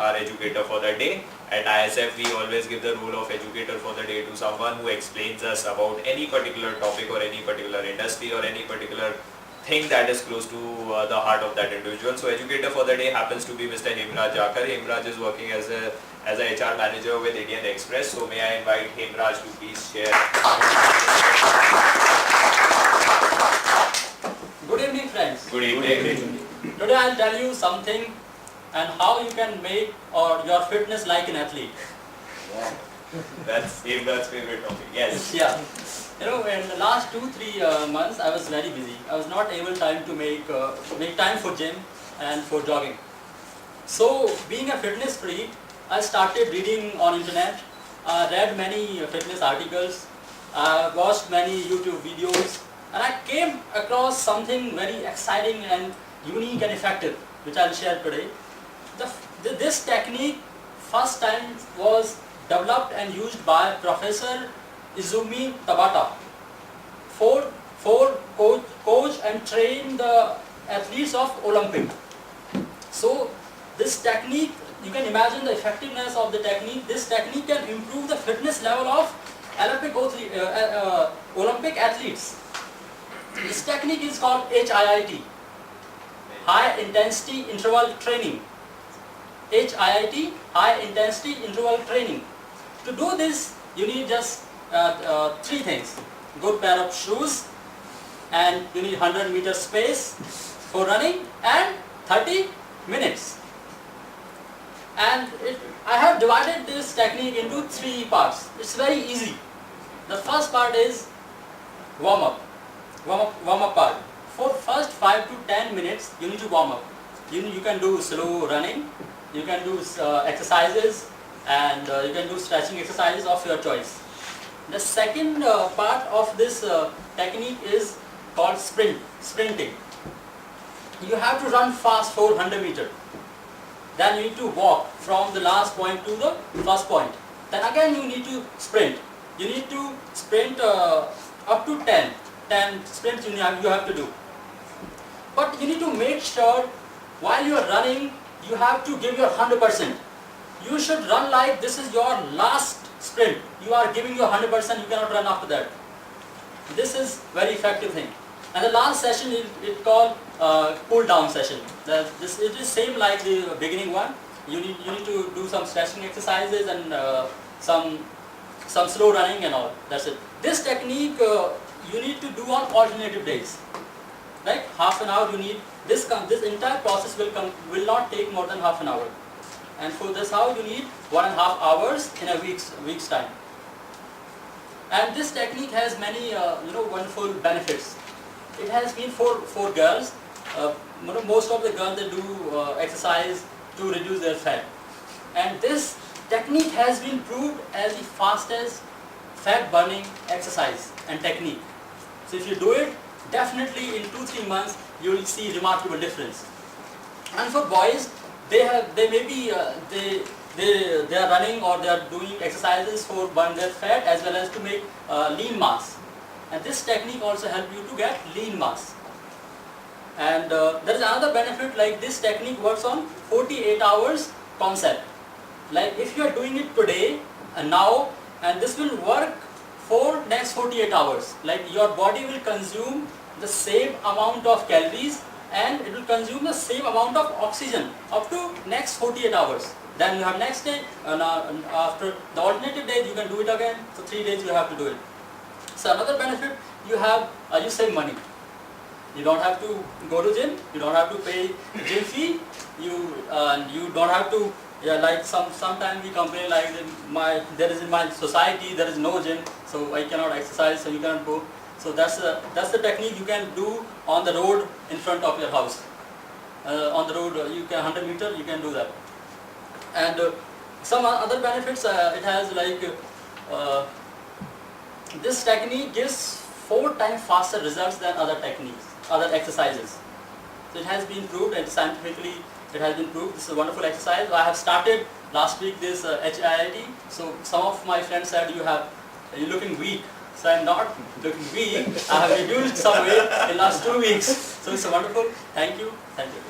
our educator for the day. At ISF, we always give the role of educator for the day to someone who explains us about any particular topic or any particular industry or any particular thing that is close to the heart of that individual. So educator for the day happens to be Mr. Hemraj Jakar. Hemraj is working as a HR manager with Indian Express. So may I invite Hemraj to please share. Good evening, friends. Good evening. Today I'll tell you something and how you can make your fitness like an athlete. Wow. That's Hemraj's favorite topic. Yes. Yeah. You know, in the last 2-3 months, I was very busy. I was not able to make time for gym and for jogging. So, being a fitness freak, I started reading on internet. I read many fitness articles. I watched many YouTube videos, and I came across something very exciting and unique and effective, which I'll share today. This technique first time was developed and used by Professor Izumi Tabata for coach and train the athletes of Olympic. So this technique, you can imagine the effectiveness of the technique. This technique can improve the fitness level of Olympic athletes. This technique is called HIIT, High Intensity Interval Training. HIIT, High Intensity Interval Training. To do this, you need just 3 things: good pair of shoes, and you need 100 meter space for running, and 30 minutes. And I have divided this technique into 3 parts. It's very easy. The first part is warm up part. For first 5 to 10 minutes, you need to warm up. You can do slow running, you can do exercises, and you can do stretching exercises of your choice. The second part of this technique is called sprinting. You have to run fast for 100 meters. Then you need to walk from the last point to the first point. Then again you need to sprint. You need to sprint up to 10 sprints you have to do. But you need to make sure while you are running, you have to give your 100%. You should run like this is your last sprint. You are giving your 100%, you cannot run after that. This is very effective thing. And the last session is called cool down session. It is same like the beginning one. You need to do some stretching exercises and some slow running and all. That's it. This technique you need to do on alternative days. Like half an hour you need. This entire process will not take more than half an hour. And for this how you need 1.5 hours in a week's time. And this technique has many wonderful benefits. It has been for girls. Most of the girls they do exercise to reduce their fat. And this technique has been proved as the fastest fat burning exercise and technique. So if you do it, definitely in 2-3 months you will see remarkable difference. And for boys, they are running or they are doing exercises for burn their fat as well as to make lean mass. And this technique also helps you to get lean mass. And there is another benefit, like this technique works on 48 hours concept. Like if you are doing it today and now, and this will work for next 48 hours. Like your body will consume the same amount of calories and it will consume the same amount of oxygen up to next 48 hours. Then you have next day, and after the alternative days you can do it again. So 3 days you have to do it. So another benefit you have, you save money. You don't have to go to gym. You don't have to pay gym fee. You don't have to like sometimes we complain like there is in my society there is no gym, so I cannot exercise, so you cannot go. So that's the technique you can do on the road in front of your house. On the road you can 100 meters you can do that. And some other benefits it has, like this technique gives 4 times faster results than other techniques, other exercises. So it has been proved, and scientifically it has been proved. This is a wonderful exercise. I have started last week this HIIT. So some of my friends said you're looking weak. So I'm not looking weak. I have reduced some weight in last 2 weeks. So it's a wonderful. Thank you. Thank you.